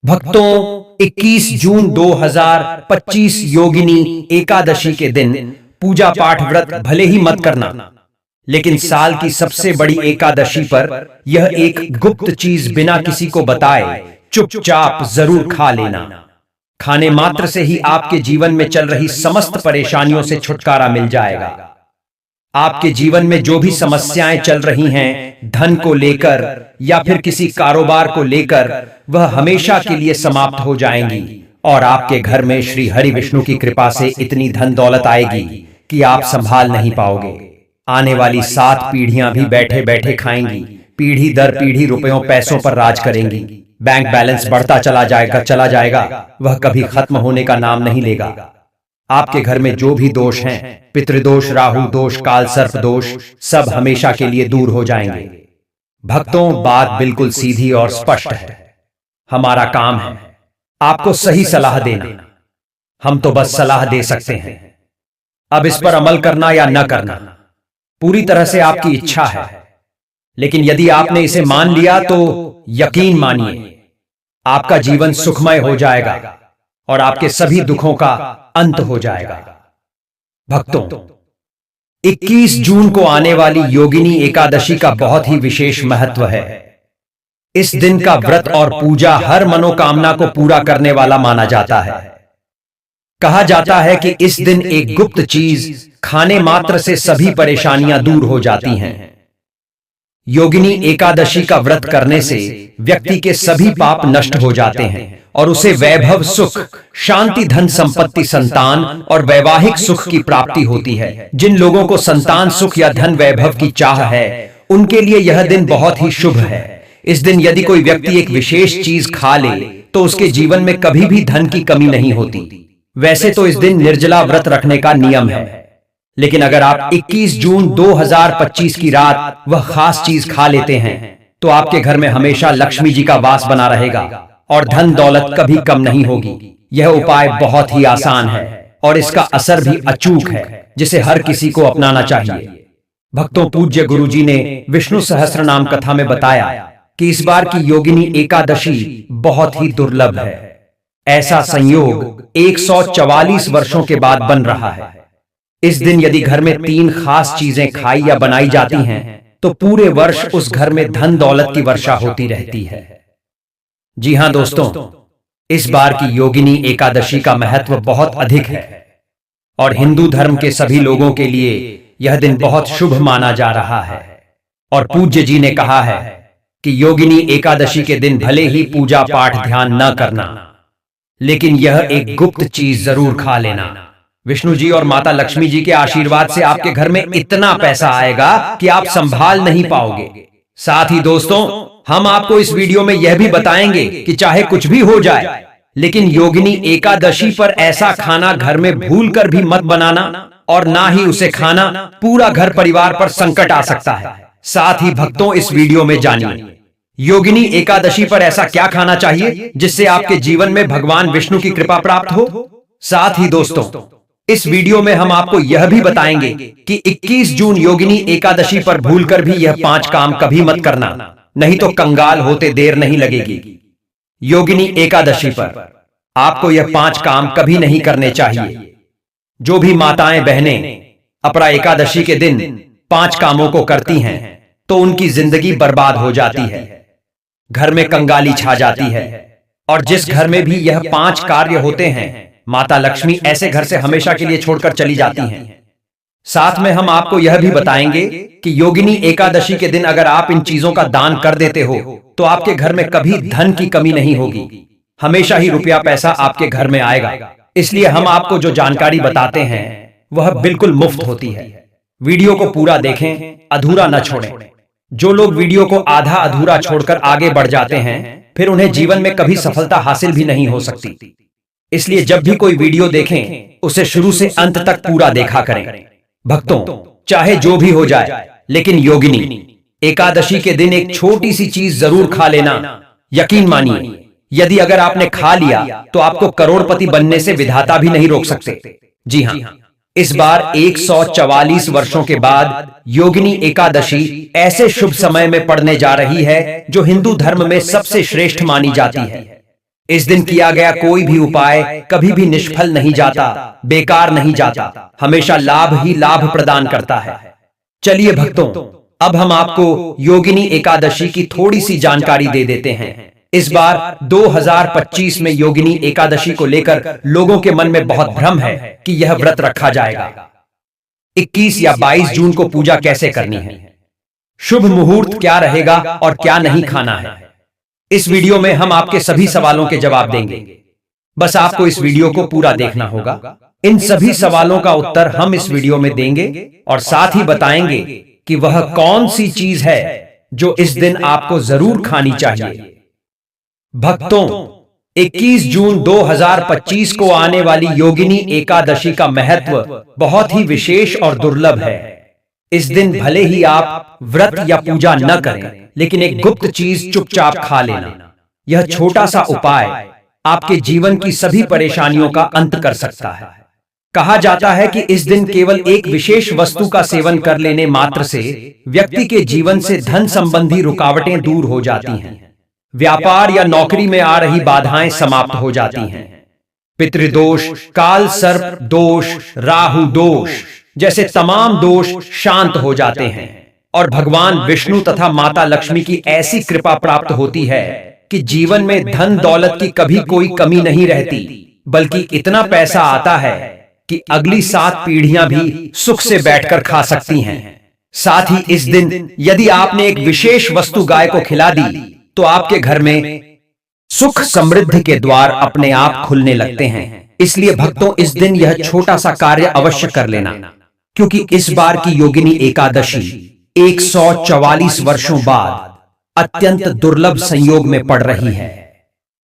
भक्तों, 21 जून 2025 योगिनी एकादशी के दिन पूजा पाठ व्रत भले ही मत करना, लेकिन साल की सबसे बड़ी एकादशी पर यह एक गुप्त चीज बिना किसी को बताए चुपचाप जरूर खा लेना। खाने मात्र से ही आपके जीवन में चल रही समस्त परेशानियों से छुटकारा मिल जाएगा। आपके जीवन में जो भी समस्याएं चल रही हैं, धन को लेकर या फिर किसी कारोबार को लेकर, वह हमेशा के लिए समाप्त हो जाएंगी और आपके घर में श्री हरि विष्णु की कृपा से इतनी धन दौलत आएगी कि आप संभाल नहीं पाओगे। आने वाली 7 पीढ़ियां भी बैठे बैठे खाएंगी, पीढ़ी दर पीढ़ी रुपयों पैसों पर राज करेंगी। बैंक बैलेंस बढ़ता चला जाएगा, वह कभी खत्म होने का नाम नहीं लेगा। आपके घर में जो भी दोष हैं, पितृदोष, राहु दोष, काल सर्प दोष, सब हमेशा के लिए दूर हो जाएंगे। भक्तों, बात बिल्कुल सीधी और स्पष्ट है। हमारा काम है आपको सही सलाह देना। हम तो बस सलाह दे सकते हैं। अब इस पर अमल करना या न करना पूरी तरह से आपकी इच्छा है, लेकिन यदि आपने इसे मान लिया तो यकीन मानिए आपका जीवन सुखमय हो जाएगा और आपके सभी दुखों का अंत हो जाएगा। भक्तों, 21 जून को आने वाली योगिनी एकादशी का बहुत ही विशेष महत्व है। इस दिन का व्रत और पूजा हर मनोकामना को पूरा करने वाला माना जाता है। कहा जाता है कि इस दिन एक गुप्त चीज खाने मात्र से सभी परेशानियां दूर हो जाती हैं। योगिनी एकादशी का व्रत करने से व्यक्ति के सभी पाप नष्ट हो जाते हैं और उसे वैभव, सुख, शांति, धन संपत्ति, संतान और वैवाहिक सुख की प्राप्ति होती है। जिन लोगों को संतान सुख या धन वैभव की चाह है, उनके लिए यह दिन बहुत ही शुभ है। इस दिन यदि कोई व्यक्ति एक विशेष चीज खा ले तो उसके जीवन में कभी भी धन की कमी नहीं होती। वैसे तो इस दिन निर्जला व्रत रखने का नियम है, लेकिन अगर आप 21 जून 2025 की रात वह खास चीज खा लेते हैं तो आपके घर में हमेशा लक्ष्मी जी का वास बना रहेगा और धन दौलत कभी कम नहीं होगी। यह उपाय बहुत ही आसान है और इसका असर भी अचूक है, जिसे हर किसी को अपनाना चाहिए। भक्तों, पूज्य गुरुजी ने विष्णु सहस्त्र नाम कथा में बताया कि इस बार की योगिनी एकादशी बहुत ही दुर्लभ है। ऐसा संयोग 144 वर्षों के बाद बन रहा है। इस दिन यदि घर में 3 खास चीजें खाई या बनाई जाती हैं तो पूरे वर्ष उस घर में धन दौलत की वर्षा होती रहती है। जी हां दोस्तों, इस बार की योगिनी एकादशी का महत्व बहुत अधिक है और हिंदू धर्म के सभी लोगों के लिए यह दिन बहुत शुभ माना जा रहा है। और पूज्य जी ने कहा है कि योगिनी एकादशी के दिन भले ही पूजा पाठ ध्यान न करना, लेकिन यह एक गुप्त चीज जरूर खा लेना। विष्णु जी और माता लक्ष्मी जी के आशीर्वाद से आपके घर में इतना पैसा आएगा कि आप संभाल नहीं पाओगे। साथ ही दोस्तों, हम आपको इस वीडियो में यह भी बताएंगे कि चाहे कुछ भी हो जाए, लेकिन योगिनी एकादशी पर ऐसा खाना घर में भूलकर भी मत बनाना और ना ही उसे खाना। पूरा घर परिवार पर संकट आ सकता है। साथ ही भक्तों, इस वीडियो में जानिए योगिनी एकादशी पर ऐसा क्या खाना चाहिए जिससे आपके जीवन में भगवान विष्णु की कृपा प्राप्त हो। साथ ही दोस्तों, इस वीडियो में हम आपको यह भी बताएंगे कि 21 जून योगिनी एकादशी पर भूलकर भी यह 5 काम कभी मत करना, नहीं तो कंगाल होते देर नहीं लगेगी। योगिनी एकादशी पर आपको यह 5 काम कभी नहीं करने चाहिए। जो भी माताएं बहनें अपरा एकादशी के दिन 5 कामों को करती हैं तो उनकी जिंदगी बर्बाद हो जाती है, घर में कंगाली छा जाती है और जिस घर में भी यह 5 कार्य होते हैं, माता लक्ष्मी ऐसे घर से हमेशा के लिए छोड़कर चली जाती हैं। साथ में हम आपको यह भी बताएंगे कि योगिनी एकादशी के दिन अगर आप इन चीजों का दान कर देते हो तो आपके घर में कभी धन की कमी नहीं होगी, हमेशा ही रुपया पैसा आपके घर में आएगा। इसलिए हम आपको जो जानकारी बताते हैं वह बिल्कुल मुफ्त होती है। वीडियो को पूरा देखें, अधूरा न छोड़ें। जो लोग वीडियो को आधा अधूरा छोड़कर आगे बढ़ जाते हैं, फिर उन्हें जीवन में कभी सफलता हासिल भी नहीं हो सकती। इसलिए जब भी कोई वीडियो देखें, उसे शुरू से अंत तक पूरा देखा करें। भक्तों, चाहे जो भी हो जाए, लेकिन योगिनी एकादशी के दिन एक छोटी सी चीज जरूर खा लेना। यकीन मानिए, यदि अगर आपने खा लिया तो आपको करोड़पति बनने से विधाता भी नहीं रोक सकते। जी हां, इस बार 144 वर्षों के बाद योगिनी एकादशी ऐसे शुभ समय में पड़ने जा रही है जो हिंदू धर्म में सबसे श्रेष्ठ मानी जाती है। इस दिन किया गया कोई भी उपाय कभी भी निष्फल नहीं जाता, बेकार नहीं जाता, हमेशा लाभ ही लाभ प्रदान करता है। चलिए भक्तों, अब हम आपको योगिनी एकादशी की थोड़ी सी जानकारी दे देते हैं। इस बार 2025 में योगिनी एकादशी को लेकर लोगों के मन में बहुत भ्रम है कि यह व्रत रखा जाएगा। 21 या 22 जून को पूजा कैसे करनी है, शुभ मुहूर्त क्या रहेगा और क्या नहीं खाना है, इस वीडियो में हम आपके सभी सवालों के जवाब देंगे। बस आपको इस वीडियो को पूरा देखना होगा। इन सभी सवालों का उत्तर हम इस वीडियो में देंगे और साथ ही बताएंगे कि वह कौन सी चीज है जो इस दिन आपको जरूर खानी चाहिए। भक्तों, 21 जून 2025 को आने वाली योगिनी एकादशी का महत्व बहुत ही विशेष और दुर्लभ है। इस दिन भले ही आप व्रत या पूजा न करें, लेकिन एक गुप्त चीज चुपचाप खा लेना, यह छोटा सा उपाय आपके जीवन की सभी परेशानियों का अंत कर सकता है। कहा जाता है कि इस दिन केवल एक विशेष वस्तु का सेवन कर लेने मात्र से व्यक्ति के जीवन से धन संबंधी रुकावटें दूर हो जाती हैं, व्यापार या नौकरी में आ रही बाधाएं समाप्त हो जाती हैं, पितृदोष, काल सर्प दोष, राहु दोष जैसे तमाम दोष शांत हो जाते हैं और भगवान विष्णु तथा माता लक्ष्मी की ऐसी कृपा प्राप्त होती है कि जीवन में धन दौलत की कभी कोई कमी नहीं रहती, बल्कि इतना पैसा आता है कि अगली 7 पीढ़ियां भी सुख से बैठकर खा सकती हैं। साथ ही इस दिन यदि आपने एक विशेष वस्तु गाय को खिला दी तो आपके घर में सुख समृद्धि के द्वार अपने आप खुलने लगते हैं। इसलिए भक्तों, इस दिन यह छोटा सा कार्य अवश्य कर लेना, क्योंकि इस बार की योगिनी एकादशी 144 वर्षों बाद अत्यंत दुर्लभ संयोग में पड़ रही है।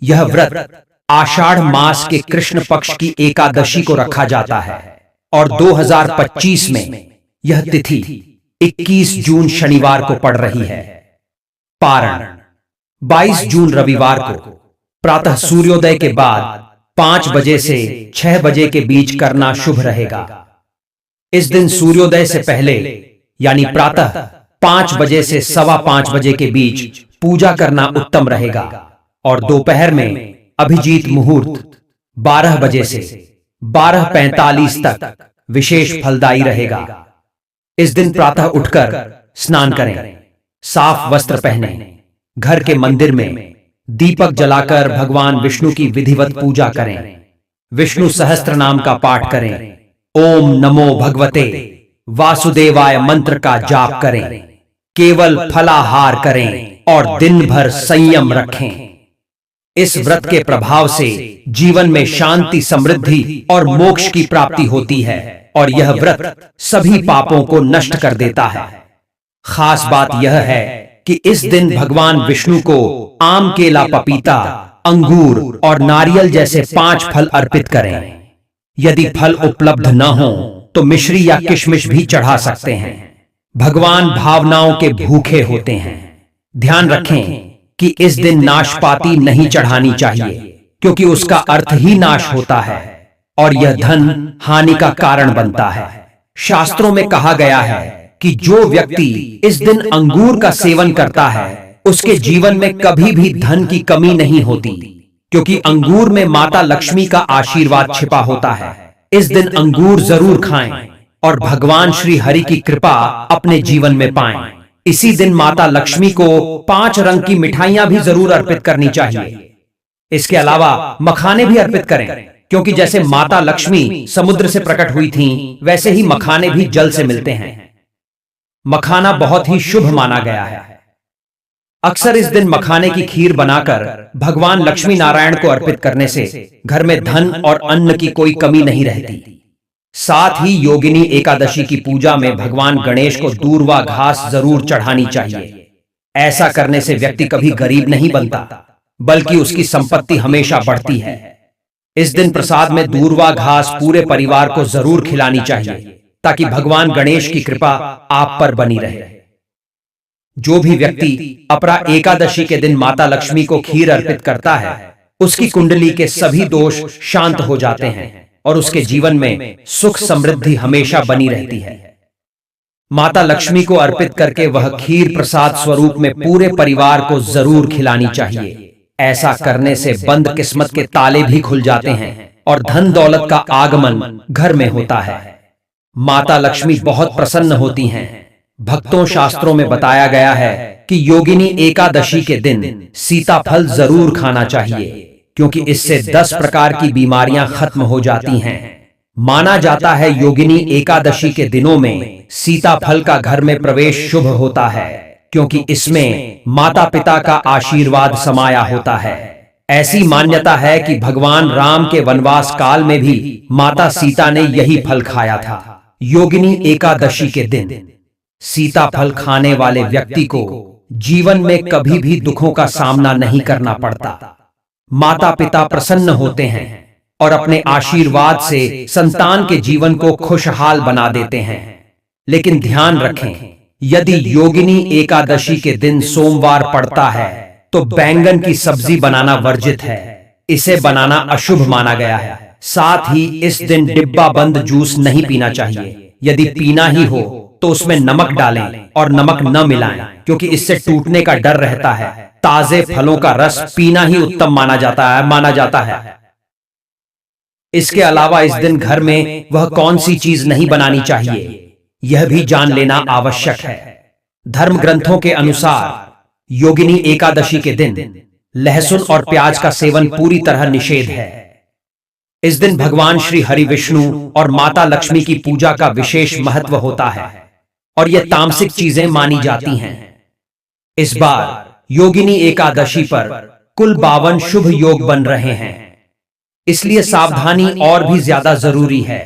यह व्रत आषाढ़ मास के कृष्ण पक्ष की एकादशी को रखा जाता है और 2025 में यह तिथि 21 जून शनिवार को पड़ रही है। पारण 22 जून रविवार को प्रातः सूर्योदय के बाद 5 बजे से 6 बजे के बीच करना शुभ रहेगा। इस दिन सूर्योदय से पहले यानी प्रातः 5 बजे से 5:15 बजे के बीच पूजा करना उत्तम रहेगा और दोपहर में अभिजीत मुहूर्त 12 बजे से 12:45 तक विशेष फलदायी रहेगा। इस दिन प्रातः उठकर स्नान करें, साफ वस्त्र पहने, घर के मंदिर में दीपक जलाकर भगवान विष्णु की विधिवत पूजा करें, विष्णु सहस्त्र नाम का पाठ करें, ओम नमो भगवते वासुदेवाय मंत्र का जाप करें, केवल फलाहार करें और दिन भर संयम रखें। इस व्रत के प्रभाव से जीवन में शांति, समृद्धि और मोक्ष की प्राप्ति होती है और यह व्रत सभी पापों को नष्ट कर देता है। खास बात यह है कि इस दिन भगवान विष्णु को आम, केला, पपीता, अंगूर और नारियल जैसे 5 फल अर्पित करें। यदि फल उपलब्ध न हो तो मिश्री या किशमिश भी चढ़ा सकते हैं। भगवान भावनाओं के भूखे होते हैं। ध्यान रखें कि इस दिन नाशपाती नहीं चढ़ानी चाहिए, क्योंकि उसका अर्थ ही नाश होता है और यह धन हानि का कारण बनता है। शास्त्रों में कहा गया है कि जो व्यक्ति इस दिन अंगूर का सेवन करता है उसके जीवन में कभी भी धन की कमी नहीं होती, क्योंकि अंगूर में माता लक्ष्मी का आशीर्वाद छिपा होता है। इस दिन अंगूर जरूर खाएं और भगवान श्री हरि की कृपा अपने जीवन में पाएं। इसी दिन माता लक्ष्मी को 5 रंग की मिठाइयां भी जरूर अर्पित करनी चाहिए। इसके अलावा मखाने भी अर्पित करें, क्योंकि जैसे माता लक्ष्मी समुद्र से प्रकट हुई थीं, वैसे ही मखाने भी जल से मिलते हैं। मखाना बहुत ही शुभ माना गया है। अक्सर इस दिन मखाने की खीर बनाकर भगवान लक्ष्मी नारायण को अर्पित करने से घर में धन और अन्न की कोई कमी नहीं रहती। साथ ही योगिनी एकादशी की पूजा में भगवान गणेश को दूर्वा घास जरूर चढ़ानी चाहिए। ऐसा करने से व्यक्ति कभी गरीब नहीं बनता, बल्कि उसकी संपत्ति हमेशा बढ़ती है। इस दिन प्रसाद में दूर्वा घास पूरे परिवार को जरूर खिलानी चाहिए, ताकि भगवान गणेश की कृपा आप पर बनी रहे। जो भी व्यक्ति अपरा एकादशी के दिन माता लक्ष्मी को खीर अर्पित करता है, उसकी कुंडली के सभी दोष शांत हो जाते हैं और उसके जीवन में सुख समृद्धि हमेशा बनी रहती है। माता लक्ष्मी को अर्पित करके वह खीर प्रसाद स्वरूप में पूरे परिवार को जरूर खिलानी चाहिए। ऐसा करने से बंद किस्मत के ताले भी खुल जाते हैं और धन दौलत का आगमन घर में होता है। माता लक्ष्मी बहुत प्रसन्न होती हैं। भक्तों, शास्त्रों में बताया गया है कि योगिनी एकादशी के दिन सीताफल जरूर खाना चाहिए, क्योंकि इससे 10 प्रकार की बीमारियां खत्म हो जाती हैं। माना जाता है योगिनी एकादशी के दिनों में सीताफल का घर में प्रवेश शुभ होता है, क्योंकि इसमें माता पिता का आशीर्वाद समाया होता है। ऐसी मान्यता है कि भगवान राम के वनवास काल में भी माता सीता ने यही फल खाया था। योगिनी एकादशी के दिन सीताफल खाने वाले व्यक्ति को जीवन में कभी भी दुखों का सामना नहीं करना पड़ता। माता पिता प्रसन्न होते हैं और अपने आशीर्वाद से संतान के जीवन को खुशहाल बना देते हैं। लेकिन ध्यान रखें, यदि योगिनी एकादशी के दिन सोमवार पड़ता है तो बैंगन की सब्जी बनाना वर्जित है। इसे बनाना अशुभ माना गया है। साथ ही इस दिन डिब्बा बंद जूस नहीं पीना चाहिए। यदि पीना ही हो तो उसमें नमक डालें और नमक न मिलाएं, क्योंकि इससे टूटने का डर रहता है। ताजे फलों का रस पीना ही उत्तम माना जाता है। इसके अलावा इस दिन घर में वह कौन सी चीज नहीं बनानी चाहिए, यह भी जान लेना आवश्यक है। धर्म ग्रंथों के अनुसार योगिनी एकादशी के दिन लहसुन और प्याज का सेवन पूरी तरह निषेध है। इस दिन भगवान श्री हरि विष्णु और माता लक्ष्मी की पूजा का विशेष महत्व होता है और यह तामसिक चीजें मानी जाती हैं। इस बार योगिनी एकादशी पर कुल 52 शुभ योग बन रहे हैं, इसलिए सावधानी और भी ज्यादा जरूरी है।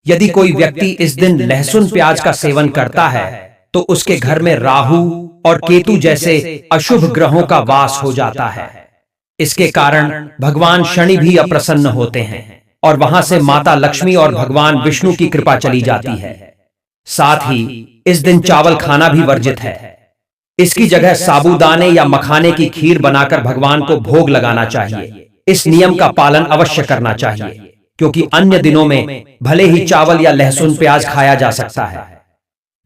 यदि कोई व्यक्ति इस दिन लहसुन प्याज का सेवन करता है तो उसके घर में राहु और केतु जैसे अशुभ ग्रहों का वास हो जाता है। इसके कारण भगवान शनि भी अप्रसन्न होते हैं और वहां से माता लक्ष्मी और भगवान विष्णु की कृपा चली जाती है। साथ ही इस दिन चावल खाना भी वर्जित है। इसकी जगह साबूदाने या मखाने की खीर बनाकर भगवान को भोग लगाना चाहिए। इस नियम का पालन अवश्य करना चाहिए, क्योंकि अन्य दिनों में भले ही चावल या लहसुन प्याज खाया जा सकता है,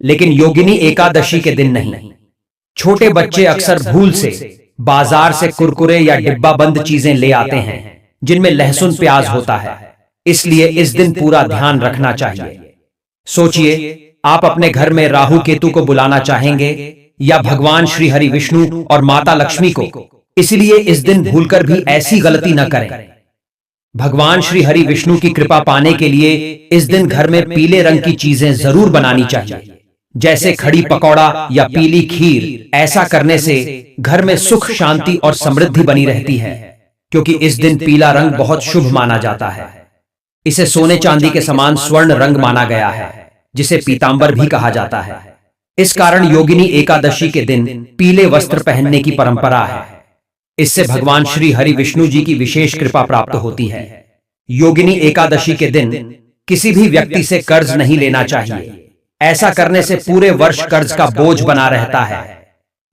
लेकिन योगिनी एकादशी के दिन नहीं। छोटे बच्चे अक्सर भूल से बाजार से कुरकुरे या डिब्बा बंद चीजें ले आते हैं जिनमें लहसुन प्याज होता है, इसलिए इस दिन पूरा ध्यान रखना चाहिए। सोचिए, आप अपने घर में राहु केतु को बुलाना चाहेंगे या भगवान श्री हरि विष्णु और माता लक्ष्मी को, इसलिए इस दिन भूलकर भी ऐसी गलती न करें। भगवान श्री हरि विष्णु की कृपा पाने के लिए इस दिन घर में पीले रंग की चीजें जरूर बनानी चाहिए, जैसे खड़ी पकौड़ा या पीली खीर। ऐसा करने से घर में सुख, शांति और समृद्धि बनी रहती है, क्योंकि इस दिन पीला रंग बहुत शुभ माना जाता है। इसे सोने चांदी के समान स्वर्ण रंग माना गया है, जिसे पीतांबर भी कहा जाता है। इस कारण योगिनी एकादशी के दिन पीले वस्त्र पहनने की परंपरा है। इससे भगवान श्री हरि विष्णु जी की विशेष कृपा प्राप्त होती है। योगिनी एकादशी के दिन किसी भी व्यक्ति से कर्ज नहीं लेना चाहिए। ऐसा करने से पूरे वर्ष कर्ज का बोझ बना रहता है।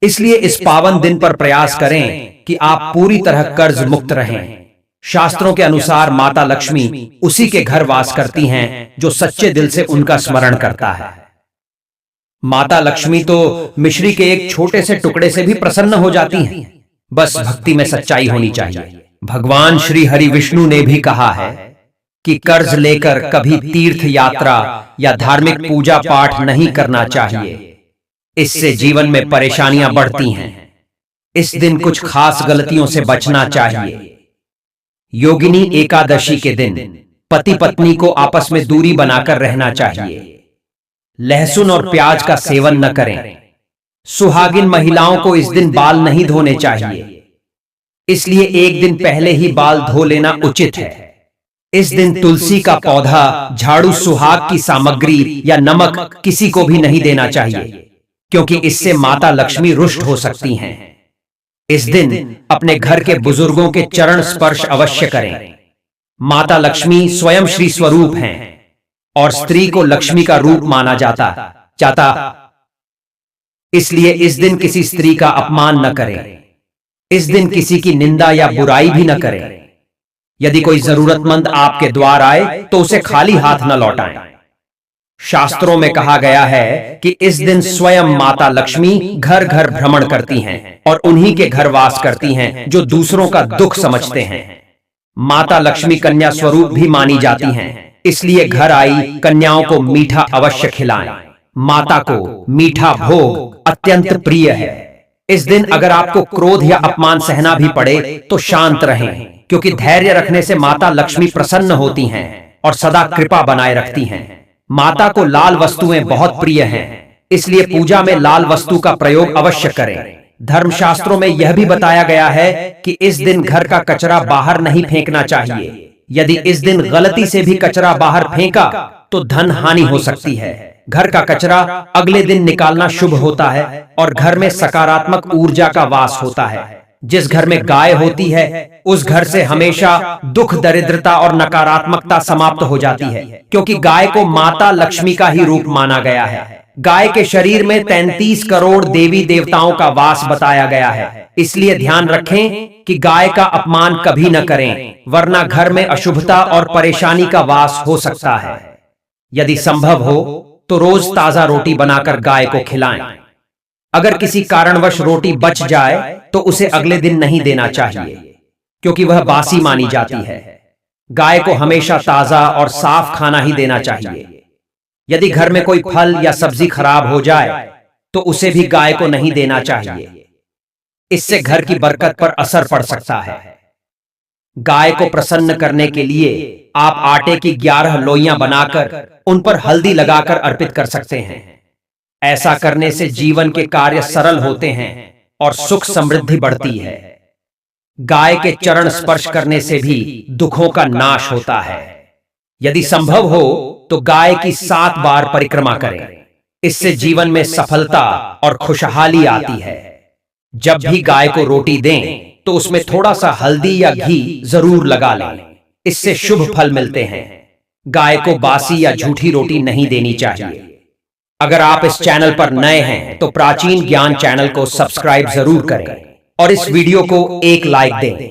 इसलिए इस पावन दिन पर प्रयास करें कि आप पूरी तरह कर्ज मुक्त रहें। शास्त्रों के अनुसार माता लक्ष्मी उसी के घर वास करती हैं जो सच्चे दिल से उनका स्मरण करता है। माता लक्ष्मी तो मिश्री के एक छोटे से टुकड़े से भी प्रसन्न हो जाती हैं। बस भक्ति में सच्चाई होनी चाहिए। भगवान श्री हरि विष्णु ने भी कहा है कि कर्ज लेकर कभी तीर्थ यात्रा या धार्मिक पूजा पाठ नहीं करना चाहिए। इससे जीवन में परेशानियां बढ़ती हैं। इस दिन कुछ खास गलतियों से बचना चाहिए। योगिनी एकादशी के दिन पति पत्नी को आपस में दूरी बनाकर रहना चाहिए। लहसुन और प्याज का सेवन न करें। सुहागिन महिलाओं को इस दिन बाल नहीं धोने चाहिए, इसलिए एक दिन पहले ही बाल धो लेना उचित है। इस दिन तुलसी का पौधा, झाड़ू, सुहाग की सामग्री या नमक किसी को भी नहीं देना चाहिए, क्योंकि इससे माता लक्ष्मी रुष्ट हो सकती हैं। इस दिन अपने घर के बुजुर्गों के चरण स्पर्श अवश्य करें। माता लक्ष्मी स्वयं श्री स्वरूप हैं और स्त्री को लक्ष्मी का रूप माना जाता, इसलिए इस दिन किसी स्त्री का अपमान न करें। इस दिन किसी की निंदा या बुराई भी न करें। यदि कोई जरूरतमंद आपके द्वार आए तो उसे खाली हाथ न लौटाएं। शास्त्रों में कहा गया है कि इस दिन स्वयं माता लक्ष्मी घर घर भ्रमण करती हैं और उन्हीं के घर वास करती हैं जो दूसरों का दुख समझते हैं। माता लक्ष्मी कन्या स्वरूप भी मानी जाती हैं, इसलिए घर आई कन्याओं को मीठा अवश्य खिलाएं। माता को मीठा भोग अत्यंत प्रिय है। इस दिन अगर आपको क्रोध या अपमान सहना भी पड़े तो शांत रहें, क्योंकि धैर्य रखने से माता लक्ष्मी प्रसन्न होती हैं और सदा कृपा बनाए रखती हैं। माता को लाल वस्तुएं बहुत प्रिय हैं, इसलिए पूजा में लाल वस्तु का प्रयोग अवश्य करें। धर्मशास्त्रों में यह भी बताया गया है कि इस दिन घर का कचरा बाहर नहीं फेंकना चाहिए। यदि इस दिन गलती से भी कचरा बाहर फेंका तो धन हानि हो सकती है। घर का कचरा अगले दिन निकालना शुभ होता है और घर में सकारात्मक ऊर्जा का वास होता है। जिस घर में गाय होती है उस घर से हमेशा दुख, दरिद्रता और नकारात्मकता समाप्त हो जाती है, क्योंकि गाय को माता लक्ष्मी का ही रूप माना गया है। गाय के शरीर में 33 करोड़ देवी देवताओं का वास बताया गया है, इसलिए ध्यान रखें कि गाय का अपमान कभी न करें, वरना घर में अशुभता और परेशानी का वास हो सकता है। यदि संभव हो तो रोज ताजा रोटी बनाकर गाय को खिलाएं। अगर किसी कारणवश रोटी बच जाए तो उसे अगले दिन नहीं देना चाहिए, क्योंकि वह बासी मानी जाती है। गाय को हमेशा ताजा और साफ खाना ही देना चाहिए। यदि घर में कोई फल या सब्जी खराब हो जाए तो उसे भी गाय को नहीं देना चाहिए, इससे घर की बरकत पर असर पड़ सकता है। गाय को प्रसन्न करने के लिए आप आटे की 11 लोइयां बनाकर उन पर हल्दी लगाकर अर्पित कर सकते हैं। ऐसा करने से जीवन के कार्य सरल होते हैं और सुख समृद्धि बढ़ती है। गाय के चरण स्पर्श करने से भी दुखों का नाश होता है। यदि संभव हो तो गाय की 7 बार परिक्रमा करें, इससे जीवन में सफलता और खुशहाली आती है। जब भी गाय को रोटी दें तो उसमें थोड़ा सा हल्दी या घी जरूर लगा लें, इससे शुभ फल मिलते हैं। गाय को बासी या झूठी रोटी नहीं देनी चाहिए। अगर आप इस चैनल पर नए हैं तो प्राचीन ज्ञान चैनल को सब्सक्राइब जरूर करें और इस वीडियो को एक लाइक दें।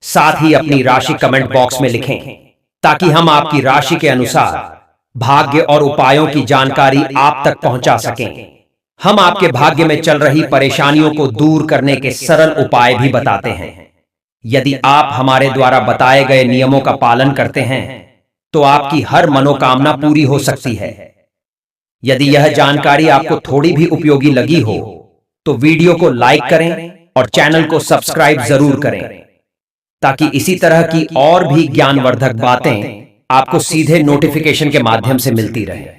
साथ ही अपनी राशि कमेंट बॉक्स में लिखें, ताकि हम आपकी राशि के अनुसार भाग्य और उपायों की जानकारी आप तक पहुंचा सकें। हम आपके भाग्य में चल रही परेशानियों को दूर करने के सरल उपाय भी बताते हैं। यदि आप हमारे द्वारा बताए गए नियमों का पालन करते हैं तो आपकी हर मनोकामना पूरी हो सकती है। यदि यह जानकारी आपको थोड़ी भी उपयोगी लगी हो तो वीडियो को लाइक करें और चैनल को सब्सक्राइब जरूर करें, ताकि इसी तरह की और भी ज्ञानवर्धक बातें आपको सीधे नोटिफिकेशन के माध्यम से मिलती रहे।